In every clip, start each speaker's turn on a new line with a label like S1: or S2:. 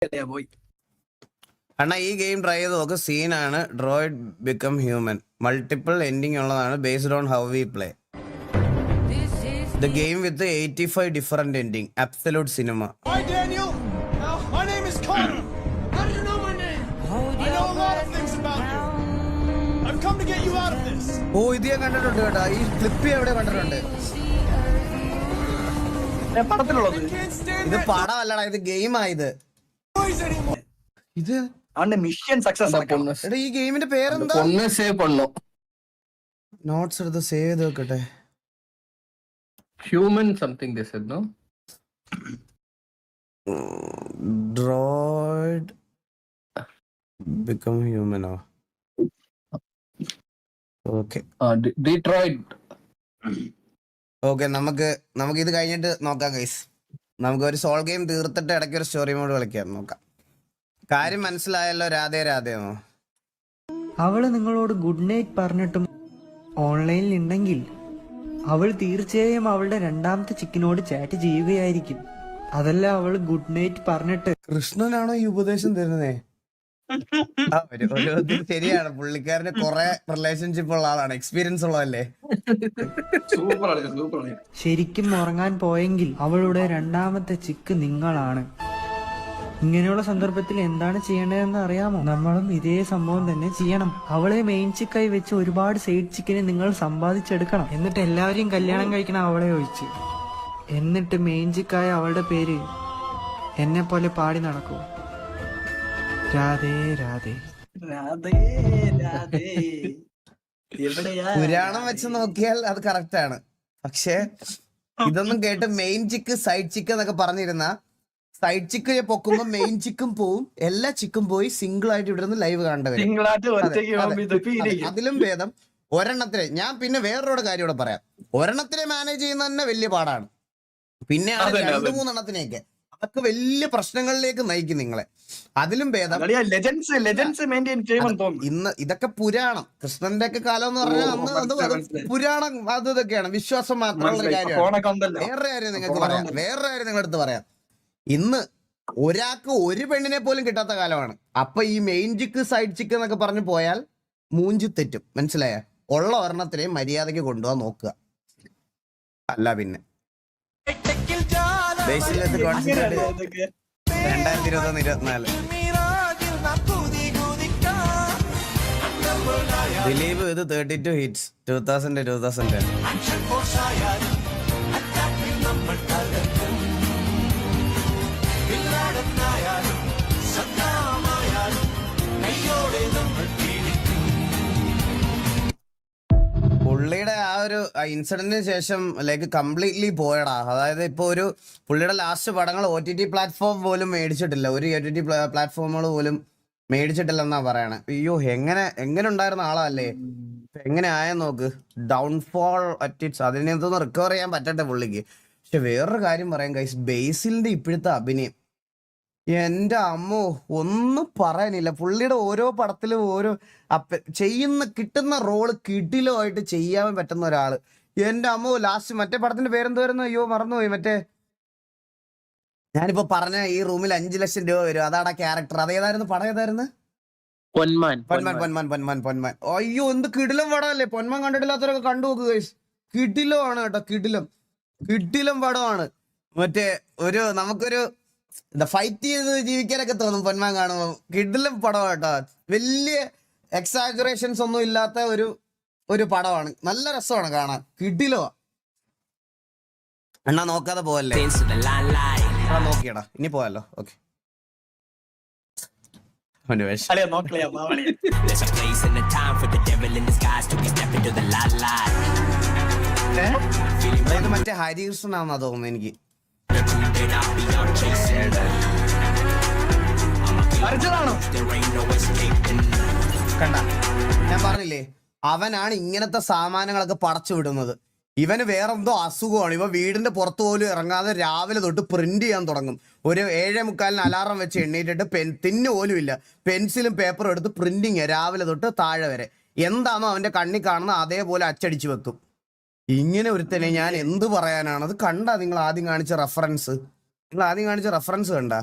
S1: പോയി.
S2: അണ്ണാ ഈ game try ചെയ്ത് നോക്ക്. സീനാണ്. Droid become human. Multiple ending ഉള്ളതാണ്. Based on how we play the game with 85 different ending. Absolute cinema.
S3: Hi Daniel. My name is Connor. How do you know my name? I know a lot of things about you. I've come to get you out of this.
S2: ഓ ഇത് ഞാൻ കണ്ടിട്ടുണ്ട് കേട്ടോ. ഈ clip എവിടെ കണ്ടിട്ടുണ്ട്.
S1: പടത്തിലുള്ളത്
S2: ഇത് പടമല്ലടാ, ഇത് ഗെയിമായത്. ഇത്
S1: അവന്റെ മിഷൻ സക്സസ് ആക്കണം.
S2: എടാ ഈ ഗെയിമിന്റെ പേരെന്താ? നോട്ട്സ് എടുത്ത് സേവ് ചെയ്ത് വെക്കട്ടെ.
S4: Human something they said, no?
S2: Droid become human. Okay.
S4: Detroit.
S2: Okay, നമുക്ക് ഇത് കഴിഞ്ഞിട്ട് നോക്കാം ഗൈസ്. നമുക്ക് ഒരു സോൾ ഗെയിം തീർത്തിട്ട് ഇടയ്ക്ക് ഒരു സ്റ്റോറി മോഡ് കളിക്കാം. നോക്കാം. കാര്യം മനസ്സിലായല്ലോ. രാധേന്നോ?
S5: അവള് നിങ്ങളോട് ഗുഡ് നൈറ്റ് പറഞ്ഞിട്ടും ഓൺലൈനിൽ ഉണ്ടെങ്കിൽ അവൾ തീർച്ചയായും അവളുടെ രണ്ടാമത്തെ ചിക്കനോട് ചാറ്റ് ചെയ്യുകയായിരിക്കും. അതല്ല അവള് ഗുഡ് നൈറ്റ് പറഞ്ഞിട്ട്.
S2: കൃഷ്ണനാണോ ഈ ഉപദേശം തരുന്നേ? ശരിയാണ്. പുള്ളിക്കാരന് കുറെ റിലേഷൻഷിപ്പ് ഉള്ള ആളാണ്, എക്സ്പീരിയൻസ് ഉള്ളതല്ലേ.
S5: ശരിക്കും ഉറങ്ങാൻ പോയെങ്കിൽ അവളുടെ രണ്ടാമത്തെ ചിക്ക് നിങ്ങളാണ്. ഇങ്ങനെയുള്ള സന്ദർഭത്തിൽ എന്താണ് ചെയ്യേണ്ടതെന്ന് അറിയാമോ? നമ്മളും ഇതേ സംഭവം തന്നെ ചെയ്യണം. അവളെ മെയിൻ ചിക്കായി വെച്ച് ഒരുപാട് സൈഡ് ചിക്കനെ നിങ്ങൾ സമ്പാദിച്ചെടുക്കണം. എന്നിട്ട് എല്ലാവരെയും കല്യാണം കഴിക്കണം അവളെ ഒഴിച്ച്. എന്നിട്ട് മെയിൻ ചിക്കായ അവളുടെ പേര് എന്നെ പോലെ പാടി നടക്കൂ. രാധേ രാധേ.
S2: പുരാണം വെച്ച് നോക്കിയാൽ അത് കറക്റ്റ് ആണ്. പക്ഷെ ഇതൊന്നും കേട്ട് മെയിൻ ചിക്ക് സൈഡ് ചിക്ക് എന്നൊക്കെ പറഞ്ഞിരുന്ന സൈഡ് ചിക്ക് പൊക്കുമ്പോ മെയിൻ ചിക്കും പോവും, എല്ലാ ചിക്കും പോയി സിംഗിൾ ആയിട്ട് ഇവിടെ നിന്ന് ലൈവ് കാണേണ്ടവരും. അതിലും ഭേദം ഒരെണ്ണത്തിനെ. ഞാൻ പിന്നെ വേറൊരു കാര്യം ഇവിടെ പറയാം. ഒരെണ്ണത്തിനെ മാനേജ് ചെയ്യുന്ന തന്നെ വലിയ പാടാണ്. പിന്നെ 2-3 അതൊക്കെ വലിയ പ്രശ്നങ്ങളിലേക്ക് നയിക്കും നിങ്ങളെ. അതിലും ഭേദം ഇന്ന് ഇതൊക്കെ പുരാണം. കൃഷ്ണന്റെ ഒക്കെ കാലം എന്ന് പറഞ്ഞാൽ അന്ന് അത് പുരാണം, അത് ഇതൊക്കെയാണ്. വിശ്വാസം മാത്രമുള്ള കാര്യമാണ്. വേറൊരു കാര്യം നിങ്ങൾക്ക് പറയാം, വേറൊരു കാര്യം നിങ്ങളടുത്ത് പറയാം. ഇന്ന് ഒരാൾക്ക് ഒരു പെണ്ണിനെ പോലും കിട്ടാത്ത കാലമാണ്. അപ്പൊ ഈ മെയിൻ ചിക്ക് സൈഡ് ചിക്ക് എന്നൊക്കെ പറഞ്ഞു പോയാൽ മൂഞ്ചി തെറ്റും. മനസ്സിലായ? ഉള്ള ഒരെണ്ണത്തിനെ മര്യാദയ്ക്ക് കൊണ്ടുപോകാൻ നോക്കുക. അല്ല പിന്നെ 2021-24 ദിലീപ് ഇത് 32 ഹിറ്റ്സ് 2000-2010. പുള്ളിയുടെ ആ ഒരു ഇൻസിഡന്റിന് ശേഷം ലൈക്ക് കംപ്ലീറ്റ്ലി പോയടാ. അതായത് ഇപ്പൊ ഒരു പുള്ളിയുടെ ലാസ്റ്റ് പടങ്ങൾ OTT പ്ലാറ്റ്ഫോം പോലും മേടിച്ചിട്ടില്ല. ഒരു OTT പ്ലാറ്റ്ഫോമുകൾ പോലും മേടിച്ചിട്ടില്ലെന്നാ പറയണേ. അയ്യോ, എങ്ങനെ ഉണ്ടായിരുന്ന ആളല്ലേ. എങ്ങനെ ആയെന്ന് നോക്ക്. ഡൗൺഫോൾ അറ്റിറ്റ്സ്. അതിനെന്തൊന്ന് റിക്കവർ ചെയ്യാൻ പറ്റട്ടെ പുള്ളിക്ക്. പക്ഷെ വേറൊരു കാര്യം പറയാം ഗൈസ്, ബേസിലിന്റെ ഇപ്പോഴത്തെ അഭിനയം എന്റെ അമ്മോ ഒന്നും പറയാനില്ല. പുള്ളിയുടെ ഓരോ പടത്തിലും ഓരോ കിട്ടുന്ന റോള് കിടിലോ ആയിട്ട് ചെയ്യാൻ പറ്റുന്ന ഒരാള്. എന്റെ അമ്മോ, ലാസ്റ്റ് മറ്റേ പടത്തിന്റെ പേരെന്തായിരുന്നു? അയ്യോ മറന്നുപോയി. മറ്റേ ഞാനിപ്പോ പറഞ്ഞ ഈ റൂമിൽ 5 ലക്ഷം രൂപ വരും, അതാണ് ക്യാരക്ടർ. അതേതായിരുന്നു പടം? ഏതായിരുന്നു? പൊന്മാൻ. അയ്യോ എന്ത് കിടിലം പടമല്ലേ. പൊന്മാൻ കണ്ടിട്ടില്ലാത്തവരൊക്കെ കണ്ടു നോക്ക് ഗൈസ്. കിടിലം ആണ് കേട്ടോ. കിടിലം പടമാണ്. മറ്റേ നമുക്കൊരു ഫൈറ്റ് ചെയ്ത് ജീവിക്കാനൊക്കെ തോന്നും പൊന്മാൻ കാണുമ്പോൾ. കിടിലം പടം കേട്ടോ. വലിയ എക്സാജറേഷൻസ് ഒന്നും ഇല്ലാത്ത ഒരു പടമാണ്. നല്ല രസമാണ് കാണാൻ. കിടിലോ. അണ്ണാ നോക്കാതെ പോവല്ലേ. നോക്കിയടാ, ഇനി പോയല്ലോ. ഓക്കെ, മറ്റേ ഹരികൃഷ്ണനാണെന്നാ തോന്നുന്നു എനിക്ക്. കണ്ട, ഞാൻ പറഞ്ഞില്ലേ അവനാണ് ഇങ്ങനത്തെ സാമാനങ്ങളൊക്കെ പടച്ചു വിടുന്നത്. ഇവന് വേറെന്തോ അസുഖമാണ്. ഇവ വീടിന്റെ പുറത്തു പോലും ഇറങ്ങാതെ രാവിലെ തൊട്ട് പ്രിന്റ് ചെയ്യാൻ തുടങ്ങും. ഒരു 7:45 അലാറം വെച്ച് എണ്ണീറ്റിട്ട് തിന്നു പോലും ഇല്ല, പെൻസിലും പേപ്പറും എടുത്ത് പ്രിന്റിങ് രാവിലെ തൊട്ട് താഴെ വരെ. എന്താണോ അവന്റെ കണ്ണി കാണുന്ന അതേപോലെ അച്ചടിച്ചു വെക്കും. ഇങ്ങനെ ഒരുത്തനെ ഞാൻ എന്ത് പറയാനാണ്. അത് കണ്ടാ നിങ്ങൾ ആദ്യം കാണിച്ച റെഫറൻസ് കണ്ട?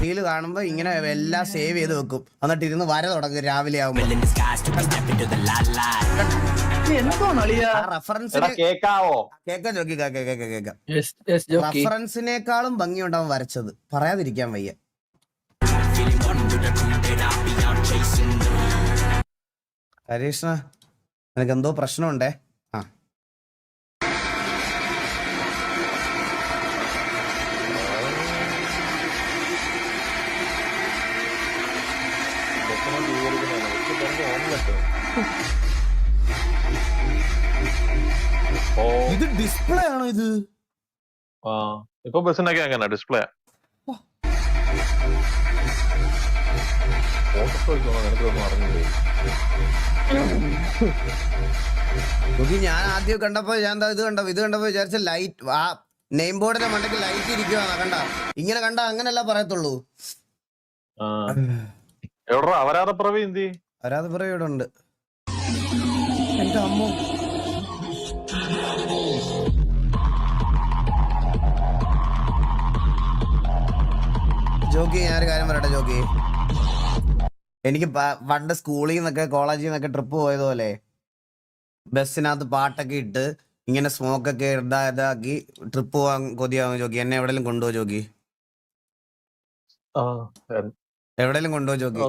S2: റീല് കാണുമ്പോ ഇങ്ങനെ എല്ലാം സേവ് ചെയ്ത് വെക്കും, എന്നിട്ട് ഇരുന്ന് വര തുടങ്ങും രാവിലെ ആവുമ്പോ.
S1: എന്തോന്ന് അളിയാ
S2: റെഫറൻസിന്
S6: കേക്കാവോ?
S2: കേക്കാം ജോക്കി, കേക്കാം.
S4: Yes, yes, Jockey.
S2: റെഫറൻസിനേക്കാളും ഭംഗിയുണ്ടാവും വരച്ചത്, പറയാതിരിക്കാൻ വയ്യ. ഹരീഷ്ണ, നിനക്ക് എന്തോ പ്രശ്നമുണ്ടേ? ആ ഇത് ഡിസ്പ്ലേ ആണോ ഇത്?
S6: ഇപ്പൊ ബസ്സിനൊക്കെ അങ്ങനെ ഡിസ്പ്ലേ
S2: നോക്കി, ഞാൻ ആദ്യം കണ്ടപ്പോ ഞാൻ ഇത് കണ്ടപ്പോ വിചാരിച്ച ലൈറ്റ്, ആ നെയിം ബോർഡിന്റെ മണ്ടയ്ക്ക് ലൈറ്റ് ഇരിക്കുവാ. കണ്ട ഇങ്ങനെ കണ്ട അങ്ങനല്ല പറയത്തുള്ളൂ.
S6: എവിടാ അവരാധപ്രവി എന്തി?
S2: വരാതെ ഇവിടെ ഉണ്ട്. എന്റെ അമ്മ, ജോക്കി ഞാനൊരു കാര്യം പറയട്ടെ ജോക്കി, എനിക്ക് പണ്ട് സ്കൂളിൽ നിന്നൊക്കെ കോളേജിൽ നിന്നൊക്കെ ട്രിപ്പ് പോയതുപോലെ ബസ്സിനകത്ത് പാട്ടൊക്കെ ഇട്ട് ഇങ്ങനെ സ്മോക്കൊക്കെ ഇതാക്കി ട്രിപ്പ് പോവാൻ കൊതിയാവും ജോക്കി. എന്നെ എവിടെയെങ്കിലും കൊണ്ടുപോ ജോക്കി, എവിടെയെങ്കിലും കൊണ്ടുപോ ജോക്കി.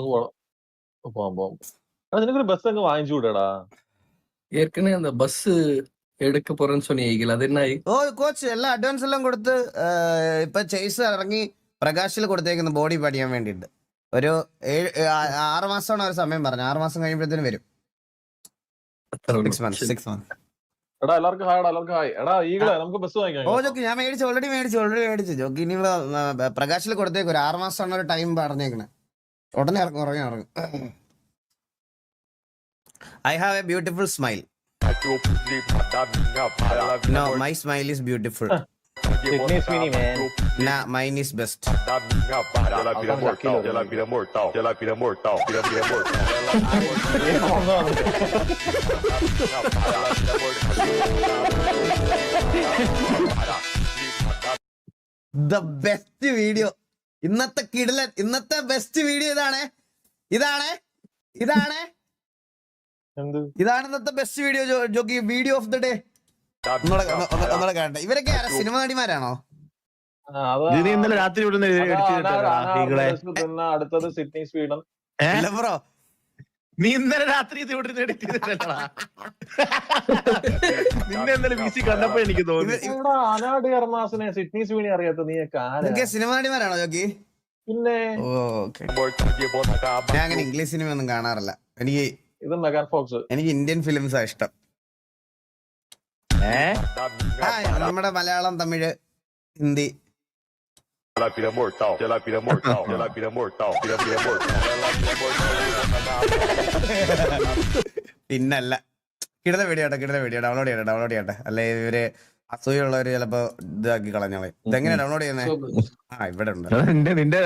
S6: നിനക്കൊരു ബസ് അങ്ങ് വാങ്ങിച്ചുകൂടാ?
S4: ஏற்கனவே அந்த பஸ் எடுக்க போறேன்னு சொன்னீங்களா, அது என்ன ஆயி?
S2: ഓ കോച്ച് എല്ലാം അഡ്വാൻസ് എല്ലാം കൊടുത്ത് ഇപ്പൊ ചേസ് ഇറങ്ങി പ്രകാശിൽ കൊടുത്തേക്കുന്നു ബോഡി പടിയാൻ വേണ്ടിട്ട്. ഒരു 6 മാസമാണ് അവർ സമയം പറഞ്ഞു. 6 മാസം കഴിയുമ്പോഴത്തേനും വരും. 6 months.
S6: എടാ എല്ലാവർക്കും ഹായ്, എല്ലാവർക്കും ഹായ്. എടാ ഈകളെ നമുക്ക് ബസ് വാങ്ങിക്കാം.
S2: ഓ ജോക്കി ഞാൻ ഓൾറെഡി മേടിച്ചു ജോക്കി. ഇനി പ്രകാശിൽ കൊടുത്തേക്കും. ഒരു 6 മാസമാണ് ഒരു ടൈം പറഞ്ഞേക്കണേ. ഉടനെ ഇറങ്ങും. I have a beautiful smile. No, my smile is beautiful.
S6: Sydney Sweeney, man.
S2: Nah, mine is best. The best video. ഇന്നത്തെ ബെസ്റ്റ് വീഡിയോ ഇതാണ് ഇന്നത്തെ best video jockey. Video of the day ഒന്നുകൂടെ കാണട്ടെ. ഇവരൊക്കെ സിനിമ നടിമാരാണോ?
S7: ഇന്നലെ രാത്രി
S6: അടുത്തത് സിഡ്നി സ്വീഡൻ.
S2: ബ്രോ
S7: നീ ഇന്നലെ രാത്രി ഇത് ഇവിടെ എഡിറ്റ് ചെയ്തിട്ടല്ലടാ. നിന്നെ ഇന്നലെ വീസി കണ്ടപ്പോ എനിക്ക് തോന്നി
S6: അനാട് കർമാസിനെ സിഡ്നി സ്വീഡനെ അറിയാത്ത നീയൊക്കെ
S2: സിനിമ നടിമാരാണോ ജോക്കി?
S6: പിന്നെ
S2: ഞാൻ അങ്ങനെ ഇംഗ്ലീഷ് സിനിമ ഒന്നും കാണാറില്ല.
S6: ഇത് മെഗാൻ ഫോക്സ്.
S2: എനിക്ക് ഇന്ത്യൻ ഫിലിംസാ ഇഷ്ടം. നമ്മുടെ മലയാളം, തമിഴ്, ഹിന്ദി. പിന്നല്ല കിടന്ന വീഡിയോ ഡൗൺലോഡ് ചെയ്യട്ടെ. അല്ലെ ഇവര് അസൂയുള്ളവര് ചിലപ്പോ ഇതാക്കി കളഞ്ഞോളെ. ഇതെങ്ങനെയാ ഡൗൺലോഡ് ചെയ്യുന്നത്? ഇവിടെ ഉണ്ട്.
S7: നിന്റെ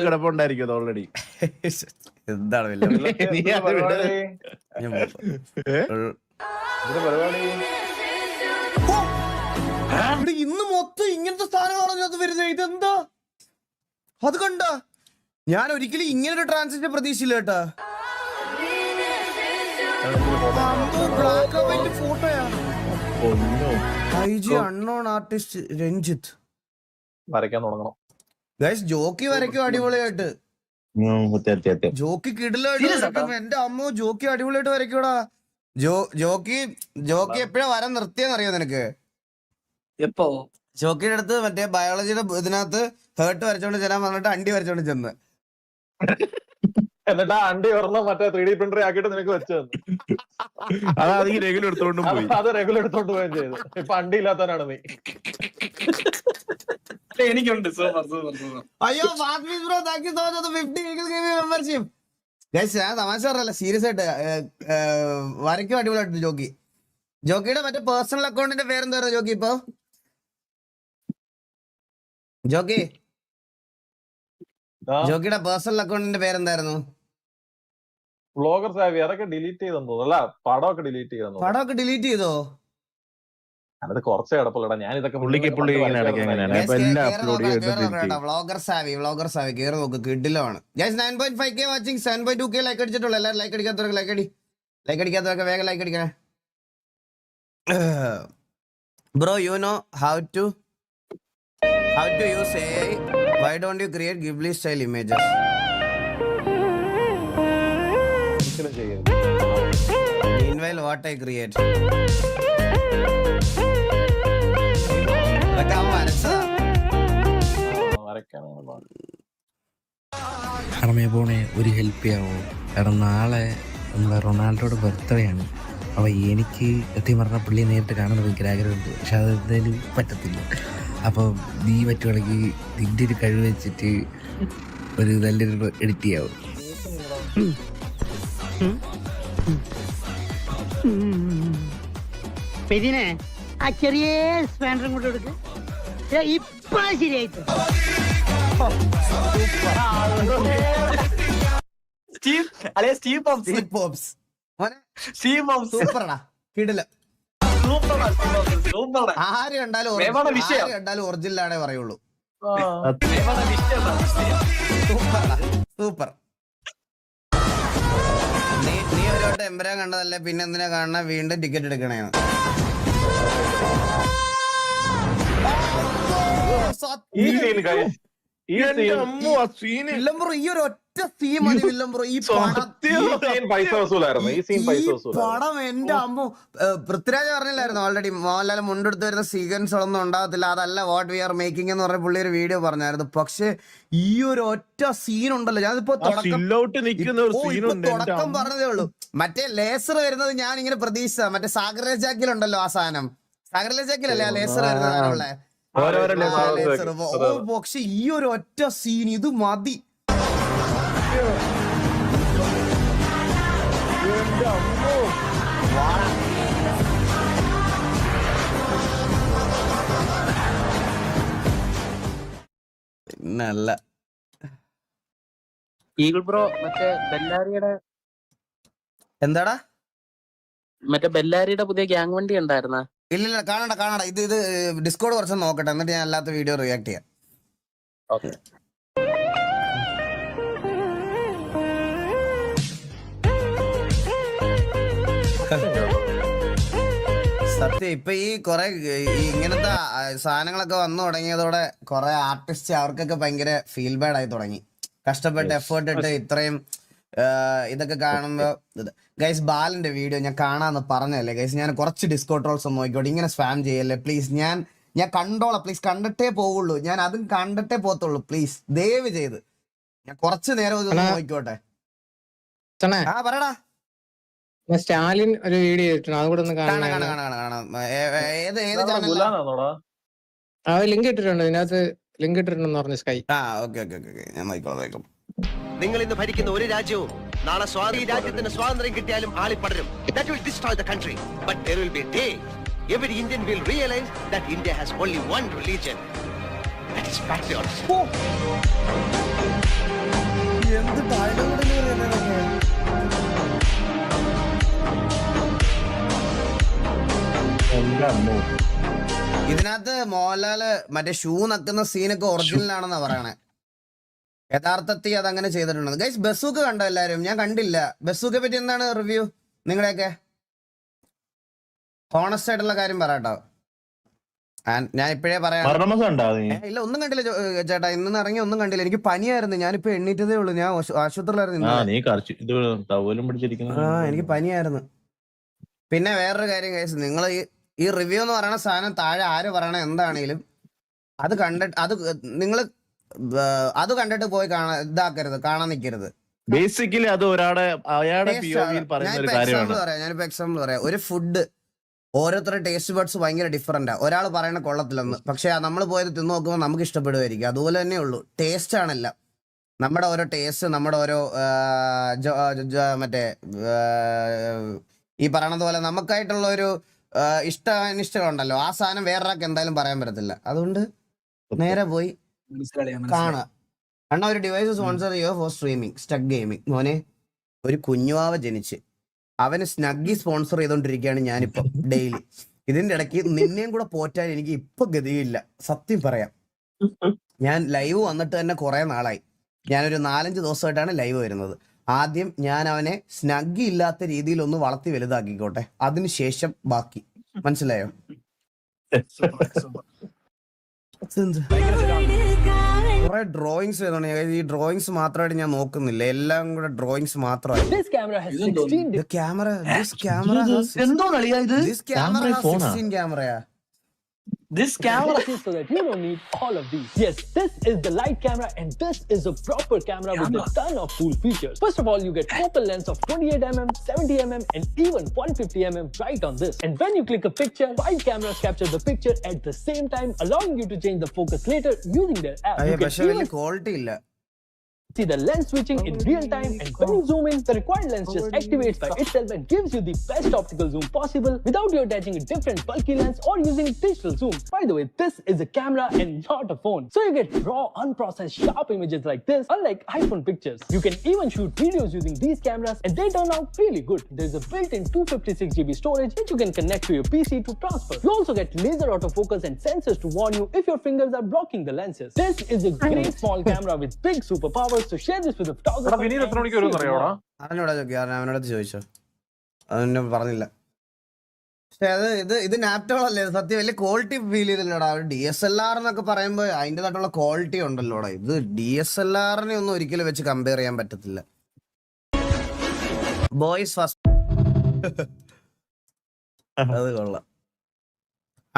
S7: കിടപ്പുണ്ടായിരിക്കും ഓൾറെഡി.
S2: എന്താണ് ഇന്ന് മൊത്തം ഇങ്ങനത്തെ സ്ഥാനമാണോ വരുന്നത്? ഇതെന്താ? അത് കണ്ട ഞാൻ ഒരിക്കലും ഇങ്ങനൊരു ട്രാൻസിഷൻ പ്രതീക്ഷയില്ല കേട്ടാ. ബ്ലാക്ക് ആൻഡ് വൈറ്റ് ഫോട്ടോയാണ്. അൺനോൺ ആർട്ടിസ്റ്റ് രഞ്ജിത്ത്
S6: വരയ്ക്കാൻ തുടങ്ങണം.
S2: ജോക്കി വരയ്ക്കും അടിപൊളിയായിട്ട്. ജോക്കി കിടിലായിട്ട്. എന്റെ അമ്മ ജോക്കി അടിപൊളിയായിട്ട് വരയ്ക്കൂടാ. ജോക്കി എപ്പോഴാ വരാൻ നിർത്തിയെന്നറിയോ നിനക്ക്?
S4: எப்போ?
S2: ജോക്കിയുടെ അടുത്ത് മറ്റേ ബയോളജിയുടെ ഇതിനകത്ത് ഹേർട്ട് വരച്ചോണ്ട് ചെല്ലാൻ പറഞ്ഞിട്ട് അണ്ടി വരച്ചോണ്ട് ചെന്ന്,
S6: എന്നിട്ട് ആ അണ്ടി ഒരെണ്ണം മറ്റേ 3D പ്രിന്റർ ആക്കിയിട്ട് നിനക്ക് വെച്ചു
S7: അത് റെഗുലർ എടുത്തോണ്ടും പോയി.
S6: അത് റെഗുലർ എടുത്തോണ്ട് പോവുകയും ചെയ്തു. ഇപ്പൊ അണ്ടി ഇല്ലാത്തവനാണ് നീ.
S1: എനിക്കുണ്ട്.
S2: അയ്യോ bro, thank you so much 50 membership. ഞാൻ തമാശ പറഞ്ഞല്ല, സീരിയസ് ആയിട്ട് വരയ്ക്കും അടിപൊളിയായിട്ട് ജോക്കി. ജോക്കിയുടെ മറ്റേ പേഴ്സണൽ അക്കൗണ്ടിന്റെ പേരെന്തായിരുന്നു ജോക്കി? ഇപ്പൊ ജോക്കിയുടെ പേഴ്സണൽ അക്കൗണ്ടിന്റെ പേരെന്തായിരുന്നു?
S6: Vlogger Xavi. അതൊക്കെ ഡിലീറ്റ് ചെയ്തെന്ന് തോന്നുന്നു. അല്ല, പടമൊക്കെ ഡിലീറ്റ് ചെയ്തോ?
S2: പടമൊക്കെ ഡിലീറ്റ് ചെയ്തോ?
S6: അത് കുറച്ചേ കിടപ്പുള്ളടാ. ഞാൻ ഇതൊക്കെ
S7: പുള്ളി ഇങ്ങനെ ഇടയ്ക്ക് എങ്ങനെയാണ് ഇപ്പൊ എല്ലാം അപ്ലോഡ് ചെയ്തിട്ട്
S2: വ്ളോഗർ സാവി കേറി നോക്ക്, കിഡിലാണ്. 9.5k watching, 7.2k like അടിച്ചിട്ടുള്ളൂ. എല്ലാവരും ലൈക്ക് അടിക്കാത്തവർക്ക് ലൈക്ക് അടിക്കാത്തവർക്ക് വേഗം ലൈക്ക് അടിക്കണേ. Bro you know how to use AI. Why don't you create Ghibli style images? Meanwhile, what I create?
S8: അറമേ പോണേ ഒരു ഹെൽപ്പ് ചെയ്യാവോ? കാരണം നാളെ നമ്മളെ റൊണാൾഡോയുടെ ബർത്ത്ഡേ ആണ്. അപ്പോൾ എനിക്ക് സത്യം പറഞ്ഞാൽ പുള്ളിയെ നേരിട്ട് കാണുന്നത് ഭയങ്കര ആഗ്രഹമുണ്ട്. പക്ഷെ അത് എന്തായാലും പറ്റത്തില്ല. അപ്പോൾ നീ പറ്റുവാണെങ്കിൽ നിൻ്റെ ഒരു കഴിവ് വെച്ചിട്ട് ഒരു നല്ലൊരു എഡിറ്റ് ചെയ്യാവോ?
S9: ഇതിനെ ആ ചെറിയ സ്പാൻഡറും കൂടെ എടുക്ക്. ഇപ്പൊ ശരിയായിട്ട്
S2: സൂപ്പറാ, കിടില. ആര് കണ്ടാലും ഒറിജിനൽ ആണേ പറയുള്ളൂ. സൂപ്പർ. നീ ഒരു വട്ടം എമ്പരാൻ കണ്ടതല്ലേ, പിന്നെ എന്തിനാ കാണണ വീണ്ടും ടിക്കറ്റ് എടുക്കണേന്ന്?
S6: ഈ
S2: ഒരു ഒറ്റ സീൻ മതി വില്ലംബ്രോ. ഈ
S6: പൈസ വസൂലായിരുന്നു. ഈ സീൻ പൈസ വസൂലായിരുന്നു.
S2: പടം എന്റെ അമ്മ. പൃഥ്വിരാജ് പറഞ്ഞില്ലായിരുന്നു ഓൾറെഡി മോഹൻലാൽ മുണ്ടെടുത്ത് വരുന്ന സീക്വൻസുകളൊന്നും ഉണ്ടാകത്തില്ല, അതല്ല വാട്ട് വി ആർ മേക്കിംഗ് എന്ന് പറഞ്ഞ പുള്ളി ഒരു വീഡിയോ പറഞ്ഞായിരുന്നു. പക്ഷെ ഈ ഒരു ഒറ്റ സീൻ ഉണ്ടല്ലോ, ഞാനിപ്പോ തുടക്കം പറഞ്ഞതേ ഉള്ളൂ. മറ്റേ ലേസർ വരുന്നത് ഞാൻ ഇങ്ങനെ പ്രതീക്ഷിച്ച, മറ്റേ സാഗര ജാക്കിലുണ്ടല്ലോ ആ സാധനം, സാഗര ജാക്കിലല്ലേ ആ ലേസർ വരുന്നതാണുള്ളേ. പക്ഷെ ഈ ഒരു ഒറ്റ സീൻ ഇത് മതി. പിന്നല്ല
S10: ഈഗിൾ ബ്രോ മറ്റേ ബെല്ലാരിയുടെ
S2: എന്താടാ
S10: പുതിയ ഗ്യാങ് വണ്ടി ഉണ്ടായിരുന്ന?
S2: ഇല്ല കാണണ്ട. ഇത് ഡിസ്കോഡ് കുറച്ച് നോക്കട്ടെ, എന്നിട്ട് ഞാൻ അല്ലാത്ത വീഡിയോ റിയാക്ട് ചെയ്യാം.
S10: ഓക്കെ.
S2: സത്യം ഇപ്പൊ ഈ കൊറേ ഇങ്ങനത്തെ സാധനങ്ങളൊക്കെ വന്നു തുടങ്ങിയതോടെ കൊറേ ആർട്ടിസ്റ്റ് അവർക്കൊക്കെ ഭയങ്കര ഫീൽ ബാഡ് ആയി തുടങ്ങി. കഷ്ടപ്പെട്ട് എഫേർട്ട് ഇട്ട് ഇത്രയും ഇതൊക്കെ കാണുമ്പോ. ഗൈസ് ബാലിന്റെ വീഡിയോ ഞാൻ കാണാന്ന് പറഞ്ഞല്ലേ ഗൈസ്, ഞാൻ കുറച്ച് ഡിസ്കോ ട്രോൾസ് ഒന്ന് നോക്കിക്കോട്ടെ. ഇങ്ങനെ സ്പാം ചെയ്യല്ലേ പ്ലീസ്. ഞാൻ കണ്ടോളാം പ്ലീസ്, കണ്ടിട്ടേ പോവുള്ളൂ, ഞാൻ അതും കണ്ടിട്ടേ പോത്തുള്ളൂ പ്ലീസ്, ദയവ് ചെയ്ത്. ഞാൻ കുറച്ച് നേരം ഇതൊന്ന് നോക്കിക്കോട്ടെ. ആ പറടാ.
S11: സ്റ്റാലിൻ ഒരു വീഡിയോ ചെയ്തിട്ടുണ്ട്, അതുകൂടെ ഒന്ന് കാണാം. ലിങ്ക് ഇട്ടിട്ടുണ്ട്, ഇതിനകത്ത് ലിങ്ക് ഇട്ടിട്ടുണ്ടെന്ന് പറഞ്ഞു സ്കൈ.
S2: ഞാൻ നോക്കിക്കോളാം.
S12: നിങ്ങൾ ഇന്ന് ഭരിക്കുന്ന ഒരു രാജ്യവും നാളെ ഈ രാജ്യത്തിന് സ്വാതന്ത്ര്യം കിട്ടിയാലും ആളിപ്പടരും. That will destroy the country. But there will be a day every Indian will realize that India has only one religion. That is patriotism.
S2: എന്ത് ഡയലോഗ് ഇതിനകത്ത് മോഹൻലാല് മറ്റേ ഷൂ നക്കുന്ന സീനൊക്കെ ഒറിജിനൽ ആണെന്നാ പറയണേ. യഥാർത്ഥത്തിൽ അതങ്ങനെ ചെയ്തിട്ടുണ്ട്. ഗൈസ് ബസൂക്ക് കണ്ടോ എല്ലാരും? ഞാൻ കണ്ടില്ല. ബസൂക്കെ പറ്റി എന്താണ് റിവ്യൂ നിങ്ങളുടെയൊക്കെ? ഹോണസ്റ്റ് ആയിട്ടുള്ള കാര്യം പറയാട്ടോ. ഞാൻ ഇപ്പോഴേ പറയാം. ഇല്ല ഒന്നും കണ്ടില്ല ചേട്ടാ, ഇന്ന് ഇറങ്ങി ഒന്നും കണ്ടില്ല. എനിക്ക് പനിയായിരുന്നു, ഞാനിപ്പോ എണ്ണീറ്റതേ ഉള്ളൂ. ഞാൻ ആശുപത്രിയിലായിരുന്നു. എനിക്ക് പനിയായിരുന്നു. പിന്നെ വേറൊരു കാര്യം ഗൈസ്, നിങ്ങൾ ഈ റിവ്യൂ എന്ന് പറയുന്ന സാധനം താഴെ ആര് പറയണ എന്താണെങ്കിലും അത് കണ്ടിട്ട് അത് കണ്ടിട്ട് പോയി കാണാൻ നിൽക്കരുത്.
S7: ബേസിക്കലി അത്
S2: ഞാനിപ്പോ എക്സാമ്പിൾ പറയാം. ഒരു ഫുഡ് ഓരോരുത്തരുടെ ടേസ്റ്റ് ബഡ്സ് ഭയങ്കര ഡിഫറൻറ്റാ. ഒരാൾ പറയണ കൊള്ളത്തില്ലെന്ന്, പക്ഷെ നമ്മൾ പോയത് തിന്നു നോക്കുമ്പോൾ നമുക്ക് ഇഷ്ടപ്പെടുമായിരിക്കും. അതുപോലെ തന്നെ ഉള്ളൂ, ടേസ്റ്റ് ആണല്ല. നമ്മുടെ ഓരോ ടേസ്റ്റ്, നമ്മുടെ ഓരോ മറ്റേ ഈ പറയണത് പോലെ നമുക്കായിട്ടുള്ള ഒരു ഇഷ്ടമുണ്ടല്ലോ, ആ സാധനം വേറൊരാൾക്ക് എന്തായാലും പറയാൻ പറ്റത്തില്ല. അതുകൊണ്ട് നേരെ പോയി കാണുക. കാരണം ഒരു ഡിവൈസ് സ്പോൺസർ ചെയ്യുക ഫോർ സ്ട്രീമിംഗ് സ്റ്റഗ് ഗെയിമിംഗ്. മോനെ ഒരു കുഞ്ഞുവാവ ജനിച്ച് അവന് സ്നഗ്ഗി സ്പോൺസർ ചെയ്തോണ്ടിരിക്കുകയാണ് ഞാനിപ്പോ ഡെയിലി. ഇതിന്റെ ഇടയ്ക്ക് നിന്നെയും കൂടെ പോറ്റാൻ എനിക്ക് ഇപ്പൊ ഗതിയില്ല, സത്യം പറയാം. ഞാൻ ലൈവ് വന്നിട്ട് തന്നെ കുറെ നാളായി. ഞാനൊരു 4-5 ദിവസമായിട്ടാണ് ലൈവ് വരുന്നത്. ആദ്യം ഞാൻ അവനെ സ്നഗ്ഗി ഇല്ലാത്ത രീതിയിൽ ഒന്ന് വളർത്തി വലുതാക്കിക്കോട്ടെ, അതിനുശേഷം ബാക്കി. മനസ്സിലായോ? കുറെ ഡ്രോയിങ്സ് വരുന്നുണ്ട്. ഈ ഡ്രോയിങ്സ് മാത്രമായിട്ട് ഞാൻ നോക്കുന്നില്ല, എല്ലാം കൂടെ ഡ്രോയിങ്സ് മാത്രമായി.
S1: എന്തോ അളിയാ ഇത്?
S2: ക്യാമറയാ
S1: This camera.
S3: So that you don't need all of these. Yes, this is the light camera, and this is a proper camera with a ton of cool features. First of all, you get focal length of 28mm, 70mm, and even 150mm right on this. And when you click a picture, 5 cameras capture the picture at the same time, allowing you to change the focus later using their app. You can even
S2: quality ഇല്ല.
S3: see the lens switching in real time, and when you zoom in, the required lens just activates by itself and gives you the best optical zoom possible without you attaching a different bulky lens or using digital zoom. By the way, this is a camera and not a phone, so you get raw, unprocessed, sharp images like this, unlike iPhone pictures. You can even shoot videos using these cameras, and they turn out really good. There's a built-in 256GB storage which you can connect to your PC to transfer. You also get laser autofocus and sensors to warn you if your fingers are blocking the lenses. This is a great small camera with big superpowers. So share this with a photographer.
S6: Vineeth എത്ര മണിക്ക് വരും അറിയാവോടാ?
S2: അവനോടാ ചോദിക്കുക, അവനോട് ചോദിച്ചോ, അതൊന്നും പറഞ്ഞില്ല. പക്ഷെ ഇത് നാപ്റ്റോൾ അല്ലേ, സത്യം വലിയ ക്വാളിറ്റി ഫീൽ ചെയ്തില്ലടാ. DSLR എന്നൊക്കെ പറയുമ്പോൾ അതിൻ്റെതായിട്ടുള്ള ക്വാളിറ്റി ഉണ്ടല്ലോടാ. ഇത് DSLR-നെ ഒന്നും ഒരിക്കലും വെച്ച് കമ്പയർ ചെയ്യാൻ പറ്റത്തില്ല. Boys first. അത് കൊള്ളാം.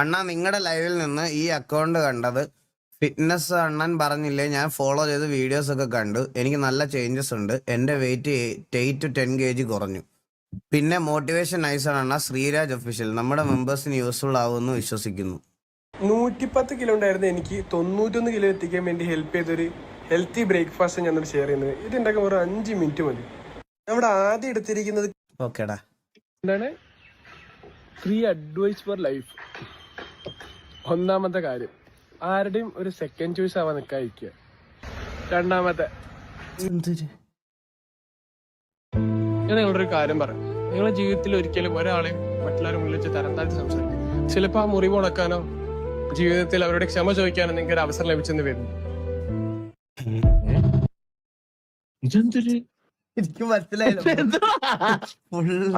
S2: അണ്ണാ, നിങ്ങളുടെ ലൈവിൽ നിന്ന് ഈ അക്കൗണ്ട് കണ്ടത് ഫിറ്റ്നസ് അണ്ണൻ പറഞ്ഞില്ലേ, ഞാൻ ഫോളോ ചെയ്ത് വീഡിയോസ് ഒക്കെ കണ്ടു. എനിക്ക് നല്ല ചേഞ്ചസ് ഉണ്ട്. എൻ്റെ വെയിറ്റ് 8 to 10 kg കുറഞ്ഞു. പിന്നെ മോട്ടിവേഷൻ നൈസാണ് അണ്ണാ. ശ്രീരാജ് ഒഫീഷ്യൽ. നമ്മുടെ മെമ്പേഴ്സിന് യൂസ്ഫുൾ ആവുമെന്ന് വിശ്വസിക്കുന്നു.
S3: 110 കിലോ ഉണ്ടായിരുന്നു, എനിക്ക് 91 കിലോ എത്തിക്കാൻ വേണ്ടി ഹെൽപ്പ് ചെയ്തൊരു ഹെൽത്തി ബ്രേക്ക്ഫാസ്റ്റ് ഞാൻ ഷെയർ ചെയ്യുന്നത്. ഇത് ഉണ്ടാക്കാൻ ഒരു 5 മിനിറ്റ് മതി. നമ്മുടെ ആദ്യം എടുത്തിരിക്കുന്നത്
S2: ഓക്കേടാ,
S3: എന്താണ്, ഫ്രീ അഡ്വൈസ് ഫോർ ലൈഫ്. ഒന്നാമത്തെ കാര്യം, ആരുടെയും ഒരു സെക്കൻഡ് ചോയ്സ് ആവാൻ നിൽക്കാതിരിക്കുക. രണ്ടാമത്തെ, ഞാൻ നിങ്ങളൊരു കാര്യം പറയാം. നിങ്ങളുടെ ജീവിതത്തിൽ ഒരിക്കലും ഒരാളെയും മറ്റുള്ളവരെ മുന്നിൽ വെച്ച് തരം താഴ്ത്തി സംസാരിക്കും. ചിലപ്പോൾ ആ മുറിവ് ഉണക്കാനോ ജീവിതത്തിൽ അവരുടെ ക്ഷമ ചോദിക്കാനോ നിങ്ങൾക്ക് ഒരു അവസരം ലഭിച്ചെന്ന് വരുന്നു.
S2: എനിക്ക് മനസ്സിലായില്ല.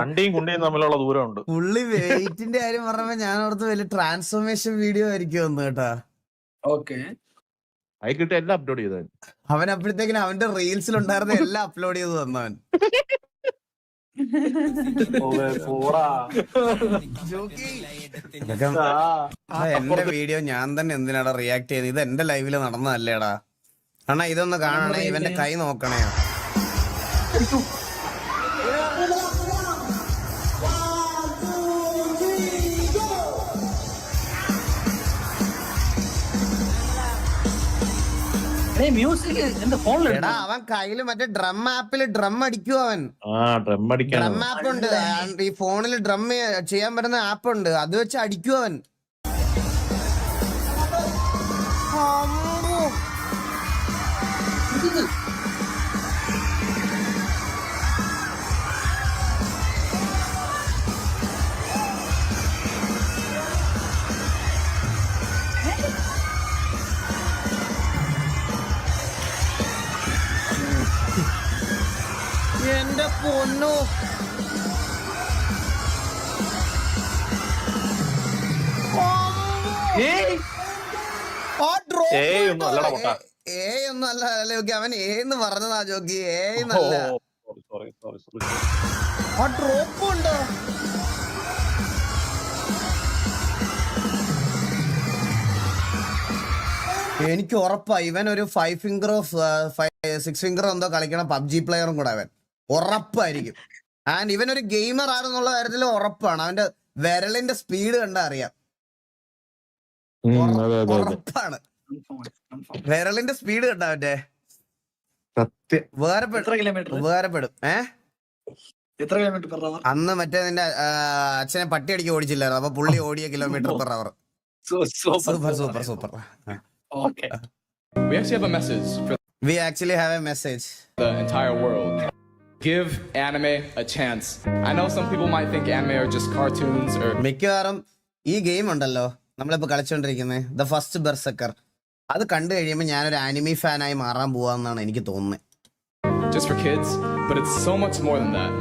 S6: വണ്ടിയും കുണ്ടിയും തമ്മിലുള്ള ദൂരമുണ്ട്.
S2: പുള്ളി വെയിറ്റിന്റെ കാര്യം പറഞ്ഞപ്പോ ഞാൻ ഓർത്ത് വലിയ ട്രാൻസ്ഫോർമേഷൻ വീഡിയോ ആയിരിക്കും ഒന്ന് കേട്ടാ.
S4: ഓക്കെ,
S6: അത് കിട്ടി എല്ലാം അപ്ലോഡ് ചെയ്തവൻ.
S2: അവൻ അപ്പോഴത്തേക്കിനും അവന്റെ റീൽസിൽ ഉണ്ടായിരുന്ന എല്ലാം അപ്ലോഡ് ചെയ്ത് തന്നവൻ. എന്റെ വീഡിയോ ഞാൻ തന്നെ എന്തിനാടാ റിയാക്ട് ചെയ്ത്? ഇത് എന്റെ ലൈവില് നടന്നതല്ലേടാ അണ്ണാ. ഇതൊന്ന് കാണണേ, ഇവന്റെ കൈ നോക്കണേ.
S1: മ്യൂസിക് എന്റെ ഫോണിൽ.
S2: എടാ, അവൻ കയ്യില് മറ്റേ ഡ്രം ആപ്പില് ഡ്രം അടിക്കും. അവൻ ഡ്രം ആപ്പ് ഉണ്ട് ഈ ഫോണിൽ, ഡ്രം ചെയ്യാൻ പറ്റുന്ന ആപ്പ് ഉണ്ട്, അത് വെച്ച് അടിക്കും അവൻ. എന്റെ പൊന്നോ,
S6: ഒന്നും
S2: അല്ല ജോക്കി, അവൻ ഏന്ന് പറഞ്ഞതാ ജോക്കി, ഏന്നല്ല. ആ ഡ്രോപ്പ് ഉണ്ടോ? എനിക്ക് ഉറപ്പാ ഇവൻ ഒരു 5 ഫിംഗറോ 6 ഫിംഗറോ എന്തോ കളിക്കണ പബ്ജി പ്ലെയറും കൂടെ അവൻ ഉറപ്പായിരിക്കും. ആൻഡ് ഇവൻ ഒരു ഗെയിമർ ആണെന്നുള്ള കാര്യത്തിൽ ഉറപ്പാണ്. അവന്റെ വിരലിന്റെ സ്പീഡ് കണ്ടാ അറിയാം. ഉറപ്പാണ്, വിരലിന്റെ സ്പീഡ് കണ്ടാ അവന്റെ ഉപകാരപ്പെടും.
S1: എത്ര കിലോമീറ്റർ പെർ അവർ?
S2: അന്ന് മറ്റേ നിന്റെ അച്ഛനെ പട്ടി അടിക്ക് ഓടിച്ചില്ലായിരുന്നു, അപ്പൊ പുള്ളി ഓടിയ kilometre per hour. Super.
S3: Okay. We actually have a message for the entire world. Give anime a chance. I know some people might think anime are just cartoons or
S2: മിക്കവാറും ഈ ഗെയിം ഉണ്ടല്ലോ നമ്മളിപ്പോ കളിച്ചോണ്ടിരിക്കുന്നത് ദ ഫസ്റ്റ് ബെർസക്കർ, അത് കണ്ടു കഴിയുമ്പോൾ ഞാനൊരു anime ഫാനായി മാറാൻ പോവാന്നാണ് എനിക്ക് തോന്നുന്നത്.
S3: Just for kids, but it's so much more than that.